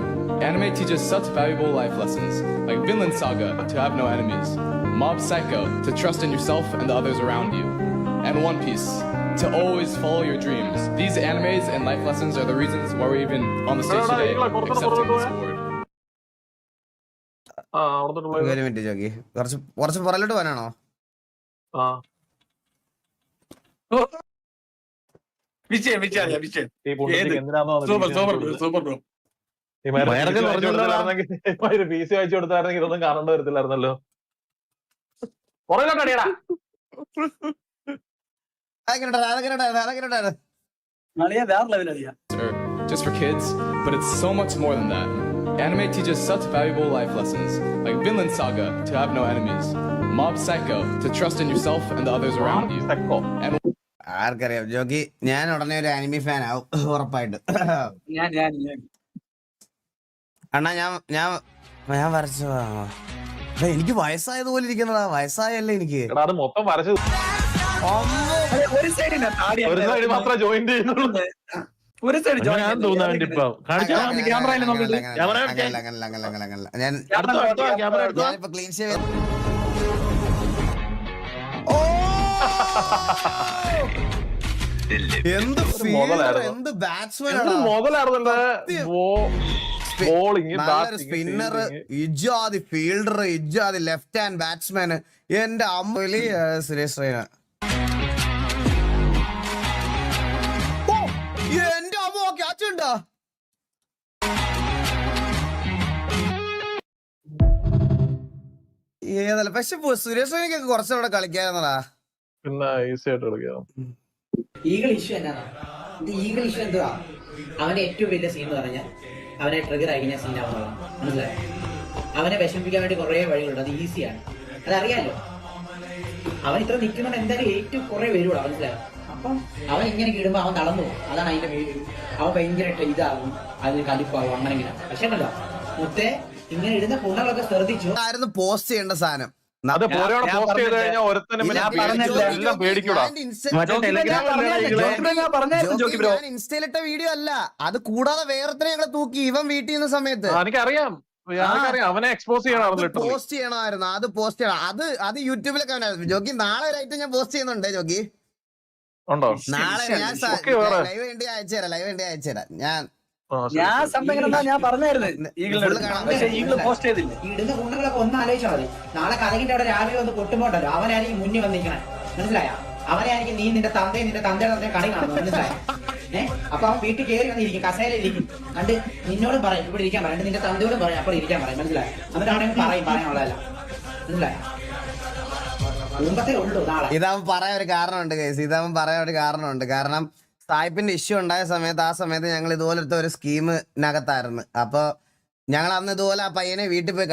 S3: Anime teaches such valuable life lessons, like Vinland Saga, to have no enemies, Mob Psycho, to trust in yourself and the others around you, and One Piece, to always follow your dreams. These animes and life lessons are the reasons why we're even on the stage today, accepting this award.
S2: ഒരു minute jockey, കുറച്ച് പുറകിലോട്ട് പോകാനാണോ?
S1: Vijay super bro.
S6: PC അയച്ചു കൊടുത്തായിരുന്നെങ്കിൽ ഇതൊന്നും കാണേണ്ടി വരത്തില്ലായിരുന്നല്ലോ.
S3: Just for kids, but it's so much more than that. Anime teaches such valuable life lessons, like Vinland Saga, to have no enemies, Mob Psycho, to trust in yourself and the others around you, and
S2: ആർക്കറിയാം jockey, ഞാൻ ഉടനെ ഒരു anime fan ആവും ഉറപ്പായിട്ട്. അണ്ണാ ഞാൻ വരച്ച എനിക്ക് വയസ്സായതുപോലെ ഇരിക്കുന്നതാ. വയസ്സായല്ലേ എനിക്ക്?
S6: അത് മൊത്തം വരച്ചു
S1: ഒരു സൈഡ്
S6: മാത്രമേ ജോയിൻ ചെയ്യുന്നുള്ളൂ.
S1: ഒരു സൈഡ്
S2: ഞാനിപ്പോ ക്ലീൻ ഷേവ് എന്ത് എന്ത് ബാറ്റ്സ്മാൻ, സ്പിന്നർ, ഇജാതി ഫീൽഡർ, ഇജാതി ലെഫ്റ്റ് ഹാൻഡ് ബാറ്റ്സ്മാൻ. എന്റെ അമ്മലി സുരേഷ് റൈന. എന്റെ അമ്മ ക്യാച്ച് ഉണ്ടോ? ഏതല്ല, പക്ഷെ സുരേഷ് റൈനക്കൊക്കെ കുറച്ചുകൂടെ കളിക്കാറുന്നടാ.
S6: പിന്നെ ഈസി ആയിട്ട് കളിക്കാം.
S9: ഈഗിൾ ഇഷ്യൂ എന്നാണ് ഇത്? ഈഗിൾ ഇഷ്യൂ എന്തുവാ? അവന്റെ ഏറ്റവും വലിയ സീൻ എന്ന് പറഞ്ഞാൽ അവനെ ട്രിഗർ ആയി കഴിഞ്ഞാൽ സീൻ ആവുന്നതാണ്. മനസ്സിലായോ? അവനെ വിഷമിപ്പിക്കാൻ വേണ്ടി കുറെ വഴികളുണ്ട്. അത് ഈസിയാണ്, അതറിയാലോ. അവൻ ഇത്ര നിൽക്കുന്നുണ്ട്, എന്തായാലും ഏറ്റവും കുറെ വരുവാ. മനസ്സിലായോ? അപ്പം അവൻ ഇങ്ങനെ ഇടുമ്പോ അവൻ തളർന്നു പോകും. അതാണ് അതിന്റെ അവൻ ഭയങ്കരമായിട്ട് ഇതാകും, അതിന് കലിപ്പാകും, അങ്ങനെ ഇങ്ങനെ. പക്ഷേ ഉണ്ടല്ലോ മുത്തേ, ഇങ്ങനെ ഇടുന്ന പുണ്ണകളൊക്കെ ശ്രദ്ധിച്ചു.
S2: ആയിരുന്നു പോസ്റ്റ് ചെയ്യേണ്ട സാധനം. ഇൻസ്റ്റയിലിട്ട വീഡിയോ അല്ല അത്, കൂടാതെ വേറെ ഞങ്ങൾ തൂക്കി ഇവൻ വീട്ടിൽ നിന്ന് സമയത്ത്.
S6: എനിക്കറിയാം, അവനെ എക്സ്പോസ്
S2: പോസ്റ്റ് ചെയ്യണമായിരുന്നു. അത് പോസ്റ്റ് ചെയ്യണം. അത് യൂട്യൂബിലൊക്കെ അവനായിരുന്നു. ജോക്കി നാളെ ഒരു ഐറ്റം ഞാൻ പോസ്റ്റ് ചെയ്യുന്നുണ്ട്. ജോക്കി നാളെ ഞാൻ ലൈവ് വേണ്ടി അയച്ചുതരാം.
S1: ഞാൻ സംഭവം ഞാൻ പറഞ്ഞായിരുന്നു പോസ്റ്റ് ചെയ്തില്ല.
S9: ഇടുന്ന കുണ്ണകളൊക്കെ ഒന്ന് ആലോചിച്ചാൽ മതി. നാളെ കഥകിന്റെ അവിടെ രാവിലെ വന്ന് പൊട്ടുമ്പോണ്ടല്ലോ, അവനായിരിക്കും മുന്നിൽ വന്നിരിക്കണേ. മനസ്സിലായ? അവനായിരിക്കും നീ നിന്റെ തന്തയുടെ തന്തയെ കണി കാണുന്നത്. മനസ്സിലായ? അപ്പൊ അവൻ വീട്ടിൽ കയറി വന്നിരിക്കും, കസേരയിലിരിക്കും. കണ്ട് നിന്നോടും പറയും ഇവിടെ ഇരിക്കാൻ പറയും, നിന്റെ തന്തയോടും പറയും അപ്പോൾ ഇരിക്കാൻ പറയും. മനസ്സിലായ? എന്നിട്ടാണെങ്കിൽ പറയാനുള്ളതല്ല. മനസ്സിലായ? കുടുംബത്തെ ഉള്ളൂ നാളെ.
S2: ഇതാവും പറയാൻ ഒരു കാരണമുണ്ട് കേസ്. കാരണം സായിപ്പിന്റെ ഇഷ്യൂ ഉണ്ടായ സമയത്ത്, ആ സമയത്ത് ഞങ്ങൾ ഇതുപോലത്തെ ഒരു സ്കീമിനകത്തായിരുന്നു. അപ്പോൾ ഞങ്ങൾ അന്ന് ഇതുപോലെ ആ പയ്യനെ വീട്ടിൽ പോയി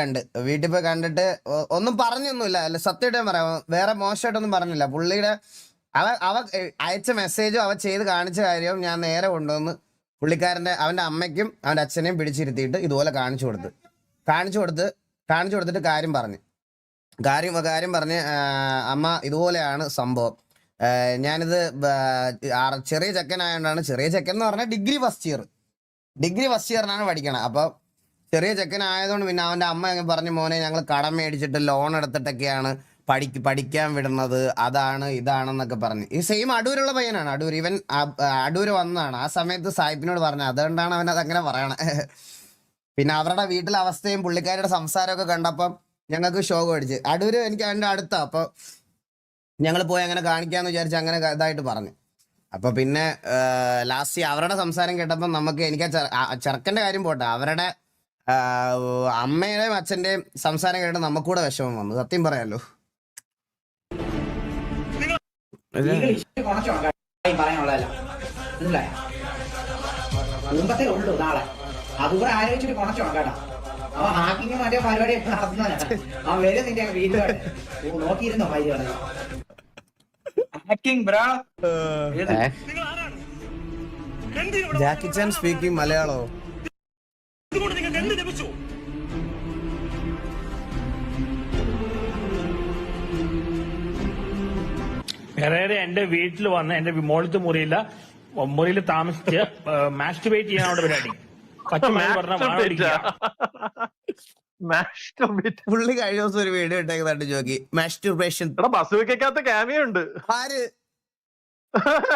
S2: കണ്ടിട്ട് ഒന്നും പറഞ്ഞൊന്നുമില്ല. അല്ല, സത്യമായിട്ട് ഞാൻ പറയാം, വേറെ മോശമായിട്ടൊന്നും പറഞ്ഞില്ല. പുള്ളിയുടെ അവ അയച്ച മെസ്സേജും അവ ചെയ്ത് കാണിച്ച കാര്യവും ഞാൻ നേരെ കൊണ്ടുവന്ന് അവന്റെ അമ്മയ്ക്കും അവന്റെ അച്ഛനെയും പിടിച്ചിരുത്തിയിട്ട് ഇതുപോലെ കാണിച്ചു കൊടുത്തിട്ട് കാര്യം പറഞ്ഞ് അമ്മ ഇതുപോലെയാണ് സംഭവം. ഞാനിത് ചെറിയ ചെക്കനായോണ്ടാണ്, ചെറിയ ചെക്കൻ എന്ന് പറഞ്ഞാൽ ഡിഗ്രി ഫസ്റ്റ് ഇയറിനാണ് പഠിക്കണം. അപ്പോൾ ചെറിയ ചെക്കനായതുകൊണ്ട് പിന്നെ അവൻ്റെ അമ്മ അങ്ങ് പറഞ്ഞു, മോനെ ഞങ്ങൾ കടം മേടിച്ചിട്ട് ലോൺ എടുത്തിട്ടൊക്കെയാണ് പഠിക്കാൻ വിടുന്നത്, അതാണ് ഇതാണെന്നൊക്കെ പറഞ്ഞു. ഈ സെയിം അടൂരുള്ള പയ്യനാണ്. അടൂര് വന്നതാണ്. ആ സമയത്ത് സായിപ്പിനോട് പറഞ്ഞത്, അതുകൊണ്ടാണ് അവൻ അതങ്ങനെ പറയണേ. പിന്നെ അവരുടെ വീട്ടിലെ അവസ്ഥയും പുള്ളിക്കാരുടെ സംസാരമൊക്കെ കണ്ടപ്പം ഞങ്ങൾക്ക് ഷോക്ക് അടിച്ച്. അടൂര് എനിക്ക് അതിൻ്റെ അടുത്താ. അപ്പോൾ ഞങ്ങൾ പോയി അങ്ങനെ കാണിക്കാന്ന് വിചാരിച്ച് അങ്ങനെ ഇതായിട്ട് പറഞ്ഞു. അപ്പൊ പിന്നെ ലാസ്റ്റ് അവരുടെ സംസാരം കേട്ടപ്പോൾ എനിക്ക് ചെറുക്കന്റെ കാര്യം പോട്ടെ, അവരുടെ അമ്മയുടെയും അച്ഛന്റെയും സംസാരം കേട്ട് നമുക്കൂടെ വിഷമം വന്നു. സത്യം പറയാലോ.
S9: കുടുംബത്തെ ഉള്ളൂ നാളെ, അതുകൂടെ ആലോചിച്ചിട്ട് കൊണച്ചോണം കേട്ടോ. അവൻ ഹാക്കിങ് മറ്റേ പരിപാടി നടത്തുന്നതാണ്. അവൻ വരും നിന്റെ വീട്ടിലോട്ട് നോക്കിയിരുന്നോ പരിപാടി?
S2: ജാക്കി ചാൻ സ്പീക്കിംഗ് മലയാളോ?
S7: പെരേര എന്റെ വീട്ടിൽ വന്ന് എന്റെ മുകളിലത്തെ മുറിയിൽ താമസിച്ച് മാസ്റ്റുബേറ്റ് ചെയ്യാൻ അവിടെ പരിപാടി.
S2: പുള്ളി കഴിഞ്ഞ ദിവസം ഒരു വീഡിയോ ഇട്ടേക്കുന്നുണ്ട് ജോക്കി, മാസ്റ്റുർബേഷൻ.
S6: ബസ്സുവിക്കകത്ത് ക്യാമിയ ഉണ്ട്.
S2: ആര്?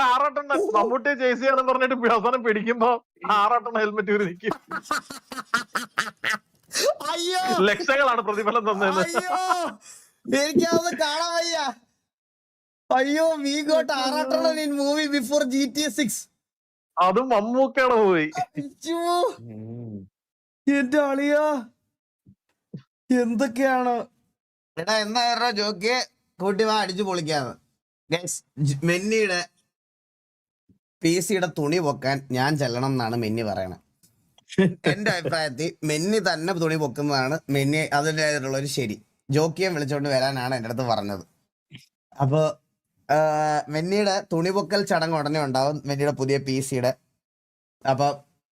S6: ആറാട്ടെണ്ണ മമ്മൂട്ടിയെ ചേസ് ചെയ്യാന്ന് പറഞ്ഞിട്ട് അവസാനം പിടിക്കുമ്പോ ആറാട്ടെണ്ണ ഹെൽമെറ്റ് ഊരി നിൽക്കും.
S2: അയ്യോ,
S6: ലക്ഷങ്ങളാണ് പ്രതിഫലം തന്നത്.
S2: എനിക്കതൊന്ന് കാണാൻ വയ്യ. അയ്യോ, വി ഗോട്ട് ആറാട്ടെണ്ണ ഇൻ മൂവി ബിഫോർ GTA 6.
S6: അതും മമ്മൂക്കയുടെ പോയി.
S2: എന്റെ അളിയാ, എന്തൊക്കെയാണ്. എടാ എന്നാ ജോക്കിയെ കൂട്ടി വാ, അടിച്ചു പൊളിക്കാന്ന്. മെന്നിയുടെ PC-യുടെ തുണി പൊക്കാൻ ഞാൻ ചെല്ലണം എന്നാണ് മെന്നി പറയണത്. എന്റെ അഭിപ്രായത്തിൽ മെന്നി തന്നെ തുണി പൊക്കുന്നതാണ് മെന്നി അതിൻ്റെതായിട്ടുള്ള ഒരു ശരി. ജോക്കിയെ വിളിച്ചോണ്ട് വരാനാണ് എൻ്റെ അടുത്ത് പറഞ്ഞത്. അപ്പൊ മെന്നിയുടെ തുണി പൊക്കൽ ചടങ്ങ് ഉടനെ ഉണ്ടാവും, മെന്നിയുടെ പുതിയ PC-യുടെ. അപ്പൊ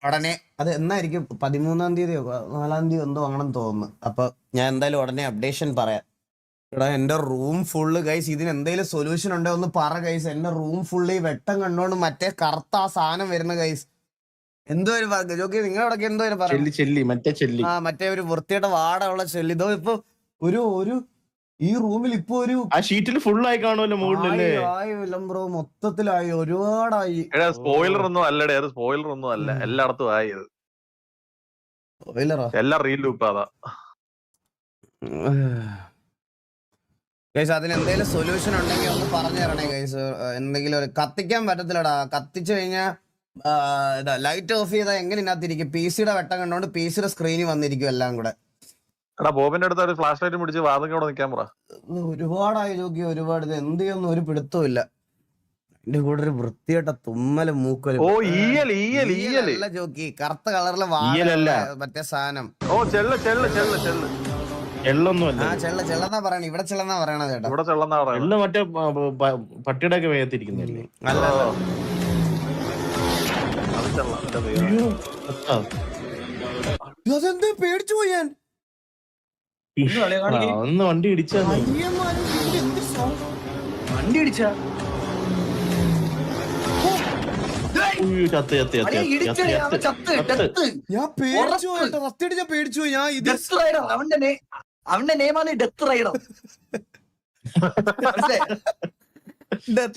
S2: ഉടനെ അത് എന്നായിരിക്കും, 13-ാം തീയതിയോ 4-ാം തീയതി എന്തോ അങ്ങനെ തോന്നുന്നു. അപ്പൊ ഞാൻ എന്തായാലും ഉടനെ അപ്ഡേഷൻ പറയാം. എടാ എന്റെ റൂം ഫുള്ള് ഗൈസ്, ഇതിന് എന്തെങ്കിലും സൊല്യൂഷൻ ഉണ്ടോ ഒന്ന് പറ ഗൈസ്. എന്റെ റൂം ഫുള്ള് ഈ വെട്ടം കണ്ടോണ്ട് മറ്റേ കറുത്ത ആ സാധനം വരുന്ന ഗൈസ്. എന്തോ ഒരു ജോക്കി, നിങ്ങളവിടൊക്കെ എന്തോ പറയാം, മറ്റേ ഒരു വൃത്തിയുടെ വാടയുള്ള ചെല്ലി. ഇതോ ഇപ്പൊ ഒരു ഈ റൂമിൽ ഇപ്പൊ ഒരു
S7: ആ ഷീറ്റിൽ ഫുള്ളായി കാണുമല്ലോ മുകളിലല്ലേ.
S2: ആയില്ല ബ്രോ, മൊത്തത്തിലായി, ഒരുപാടായി.
S6: സ്പോയിലർ ഒന്നും അല്ലടേ, അത് സ്പോയിലർ ഒന്നും അല്ല, എല്ലായിടത്തും ആയത്. എല്ലാം റീൽ ലൂപ്പ്. അതാ
S2: ഗൈസ്, അതിന് എന്തെങ്കിലും സൊല്യൂഷൻ ഉണ്ടെങ്കിൽ ഒന്ന് പറഞ്ഞു തരണേ ഗൈസ്. എന്തെങ്കിലും കത്തിക്കാൻ പറ്റത്തില്ലടാ, കത്തിച്ചു കഴിഞ്ഞാൽ ലൈറ്റ് ഓഫ് ചെയ്താൽ എങ്ങനെ ഇതിനകത്തിരിക്കും. PC-യുടെ വെട്ടം കണ്ടോണ്ട് PC-യുടെ സ്ക്രീനിൽ വന്നിരിക്കും എല്ലാം കൂടെ.
S6: എടാ ബോബിന്റെ അടുത്ത് ഒരു ഫ്ലാഷ് ലൈറ്റ് പിടിച്ച് വാതിൽ നിൽക്കാൻ പറ.
S2: ഒരുപാടായി നോക്കി, ഒരുപാട്. ഇത് എന്ത് ചെയ്യുന്നു ഒരു പിടുത്തവും ഇല്ല. എന്റെ കൂടെ ഒരു വൃത്തിയായിട്ട തുമ്മലും മൂക്കലും.
S6: അല്ല
S2: ജോക്കി, കറുത്ത കളറിലെ വാഴല്ല മറ്റേ സാധനം.
S7: എള്ളൊന്നുമല്ല.
S2: ചെള്ളെന്നാ പറയണ, ഇവിടെ ചെള്ളെന്നാ പറയണത് കേട്ടോ.
S6: ഇവിടെ ചെള്ളെന്നാ പറയണത്.
S7: എള്ള മറ്റേ പട്ടിയുടെ ഒക്കെ വേഗത്തിരിക്കുന്നില്ലേ?
S2: അല്ല അതെന്താ പേടിച്ചു പോയി ഞാൻ.
S7: ഒന്ന് വണ്ടി ഇടിച്ചാ
S1: വണ്ടി അടിച്ചാ
S2: ഞാൻ പേടിച്ചു പോയിട്ട് റസ്റ്റേഡ് ഞാൻ പേടിച്ചു പോയി. ഞാൻ ഇത്
S1: അവന്റെ നെയ്മാണ് ഡെത്ത് റൈഡർ.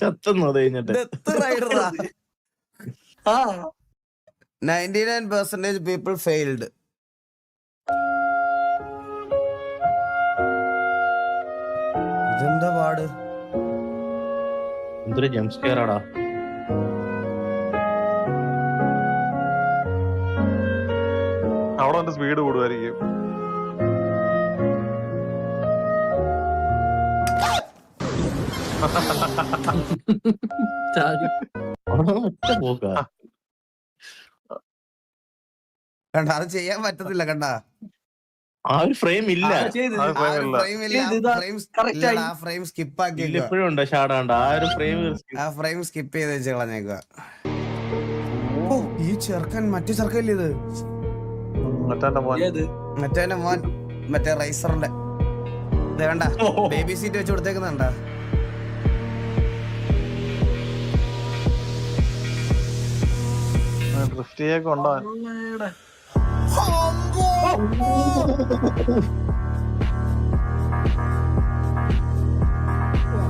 S7: ചത്തുന്നു അത് കഴിഞ്ഞിട്ട്.
S2: ഡെത്ത് റൈഡറാ. 99% people failed. ഇതെന്താ പാട്?
S7: എന്തൊരു ജംപ് സ്കെയർ ആടാ.
S6: അവിടെ എന്റെ സ്പീഡ് കൂടുമായിരിക്കും.
S2: കണ്ട, അത് ചെയ്യാൻ പറ്റത്തില്ല. കണ്ട,
S7: ആ ഒരു ഫ്രെയിം ഇല്ല,
S2: ഫ്രെയിം സ്കിപ്പ് ആക്കി.
S7: ഇപ്പോഴും ഉണ്ടോ ഷാടാണ്ട് ആ ഒരു
S2: ഫ്രെയിം സ്കിപ്പ് ചെയ്ത് വെച്ച് കളഞ്ഞേക്കുക. ഈ ചെറുക്കൻ മറ്റേ ചെറുക്കല്ലേ ഇത്? മറ്റേ മോൻ, മറ്റേ റൈസറിന്റെ കണ്ട ബേബി സീറ്റ് വെച്ച് കൊടുത്തേക്കുന്നുണ്ട.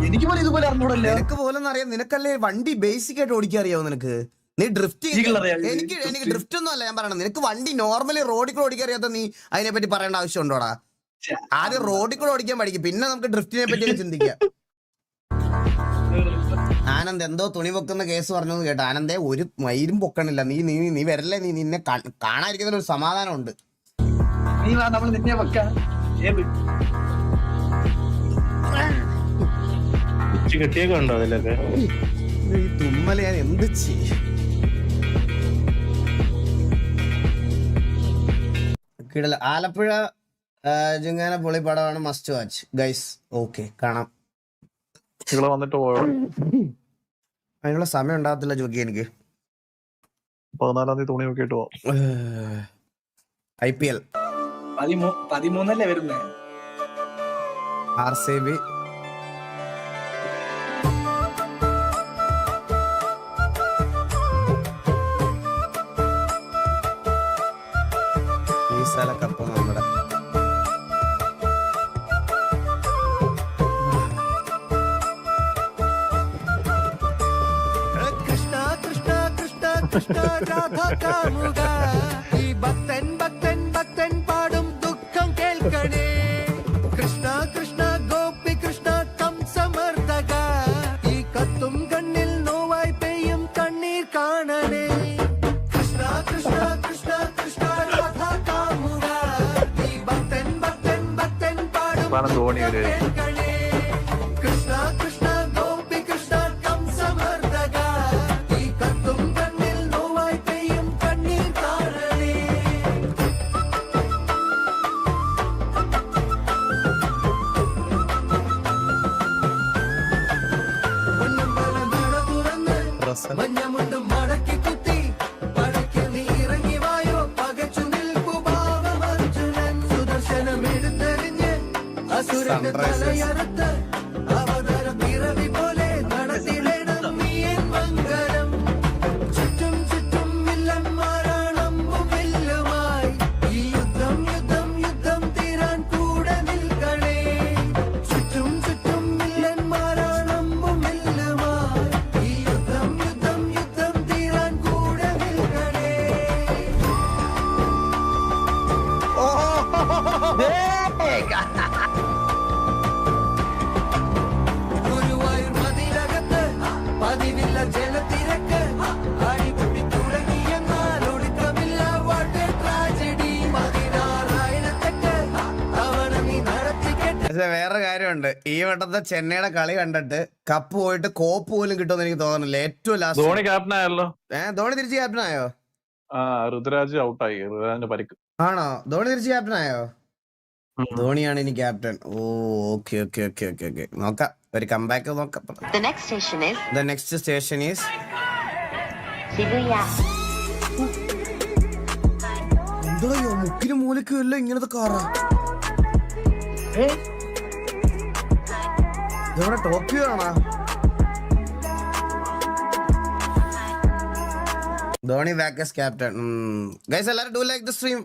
S1: എനിക്ക് പോലും ഇതുപോലെ അറിഞ്ഞൂടല്ലോ.
S2: നിനക്ക് പോലും അറിയാം, നിനക്കല്ലേ വണ്ടി ബേസിക് ആയിട്ട് ഓടിക്കാൻ അറിയാവോ നിനക്ക്? നീ ഡ്രിഫ്റ്റ് എനിക്ക് ഡ്രിഫ്റ്റ് ഒന്നും അല്ല ഞാൻ പറയണത്. നിനക്ക് വണ്ടി നോർമലി റോഡിൽ കൂടെ ഓടിക്കാൻ അറിയാത്ത നീ അതിനെ പറ്റി പറയേണ്ട ആവശ്യമുണ്ടോടാ? ആദ്യം റോഡിൽ കൂടെ ഓടിക്കാൻ പഠിക്കും, പിന്നെ നമുക്ക് ഡ്രിഫ്റ്റിനെ പറ്റി ചിന്തിക്കാം. ആനന്ദ് എന്തോ തുണി പൊക്കുന്ന കേസ് പറഞ്ഞു കേട്ടോ. ആനന്ദേ, ഒരു മയിലും പൊക്കണില്ല. നീ നീ നീ വരല്ലേ, നീ നിന്നെ കാണാതിരിക്കുന്ന ഒരു സമാധാനം ഉണ്ട്.
S7: കെട്ടിയൊക്കെ ഉണ്ടോ അതിലൊക്കെ?
S2: ഈ തുമ്മല് ഞാൻ എന്ത് ചെയ്യും? ആലപ്പുഴ ജിങ്കാന പൊളിപ്പടമാണ്, മസ്റ്റ് വാച്ച് ഗൈസ്. ഓക്കെ, കാണാം.
S6: വന്നിട്ട് പോയോ?
S2: അതിനുള്ള സമയം ഉണ്ടാകത്തില്ല ജോക്കി എനിക്ക്.
S6: 14-ാം തീയതി തുണി നോക്കിയിട്ട് പോവാം.
S2: IPL
S1: 13 വരുന്നേ.
S2: RCB മസാല കപ്പ് നമ്മുടെ
S12: കൃഷ്ണ കൃഷ്ണ കൃഷ്ണ കൃഷ്ണ രാധ കാമുക ഈ ഭക്തൻ ഭക്തൻ ഭക്തൻ പാടും ദുഃഖം കേൾക്കണേ കൃഷ്ണ കൃഷ്ണ ഗോപി കൃഷ്ണ കംസമർദ്ദക ഈ കത്തും കണ്ണിൽ നോവായി പെയ്യും കണ്ണീർ കാണണേ കൃഷ്ണ കൃഷ്ണ കൃഷ്ണ കൃഷ്ണ രാധ കാമുക ഈ ഭക്തൻ ഭക്തൻ ഭക്തൻ പാടും
S6: ധോണി ഒരു
S12: കേൾക്കണേ കൃഷ്ണ കൃഷ്ണ ഗോപി കൃഷ്ണ കംസമർദ്ദക ഈ കത്തും കണ്ണിൽ നോവായി പെയ്യും കണ്ണീർ കാണണേ പൊന്നമ്പലം നട തുറന്ന് മഞ്ഞമുണ്ടും മടക്കി കുത്തി പടയ്ക്ക് നീ ഇറങ്ങി വായോ പകച്ചു നിൽപ്പു ഭാവം അർജുനൻ സുദർശനം എടുത്തെറിഞ്ഞ് അസുരന്റെ തലയറുത്ത് അവതാരം പിറവി പോലെ നടത്തിടണം നീ എൻ മംഗളം ചുറ്റും ചുറ്റും വില്ലന്മാരാണമ്പും വില്ലുമായി ഈ യുദ്ധം യുദ്ധം യുദ്ധം തീരാൻ കൂടെ നിൽക്കണേ ചുറ്റും ചുറ്റും വില്ലന്മാരാണമ്പും വില്ലുമായി ഈ യുദ്ധം യുദ്ധം യുദ്ധം തീരാൻ കൂടെ നിൽക്കണേ ഗുരുവായൂർ മതിലകത്ത് പതിവില്ല ജലത്തിരക്ക് അടിപൊളി തുടങ്ങിയെന്നാൽ ഒടുക്കമില്ല വാട്ട് ട്രാജഡി 16,000 അവണ നീ നടത്തിക്കെട്ട്
S2: പക്ഷെ വേറെ കാര്യമുണ്ട് ഈ വട്ടത്തെ ചെന്നൈയുടെ കളി കണ്ടിട്ട് കപ്പ് പോയിട്ട് കോപ്പ് പോലും കിട്ടുമെന്ന് എനിക്ക് തോന്നുന്നില്ല. ഏറ്റവും ലാസ്റ്റ്
S6: ധോണി ക്യാപ്റ്റൻ ആയല്ലോ.
S2: ധോണി തിരിച്ച് ക്യാപ്റ്റൻ ആയോ?
S6: ആ ഋതുരാജ് ഔട്ടായി. ഋതുരാജിന്റെ പരിക്ക്.
S2: ആണോ? ധോണി തിരിച്ച് ക്യാപ്റ്റൻ ആയോ? ധോണിയാണ് ഇനി captain. Oh okay okay okay okay okay നോക്കാം, ഒരു കംബാക്ക് നോക്കാം.
S13: The next station is
S2: The next station is
S13: Shibuya.
S2: എന്തോ മുക്കിനും മൂലക്കും ഇല്ല ഇങ്ങനത്തെ കാറാ. ഇതെവിടെ ടോക്കിയോ ആണോ? Dhoni back as captain. Guys, എല്ലാവരും do like the stream.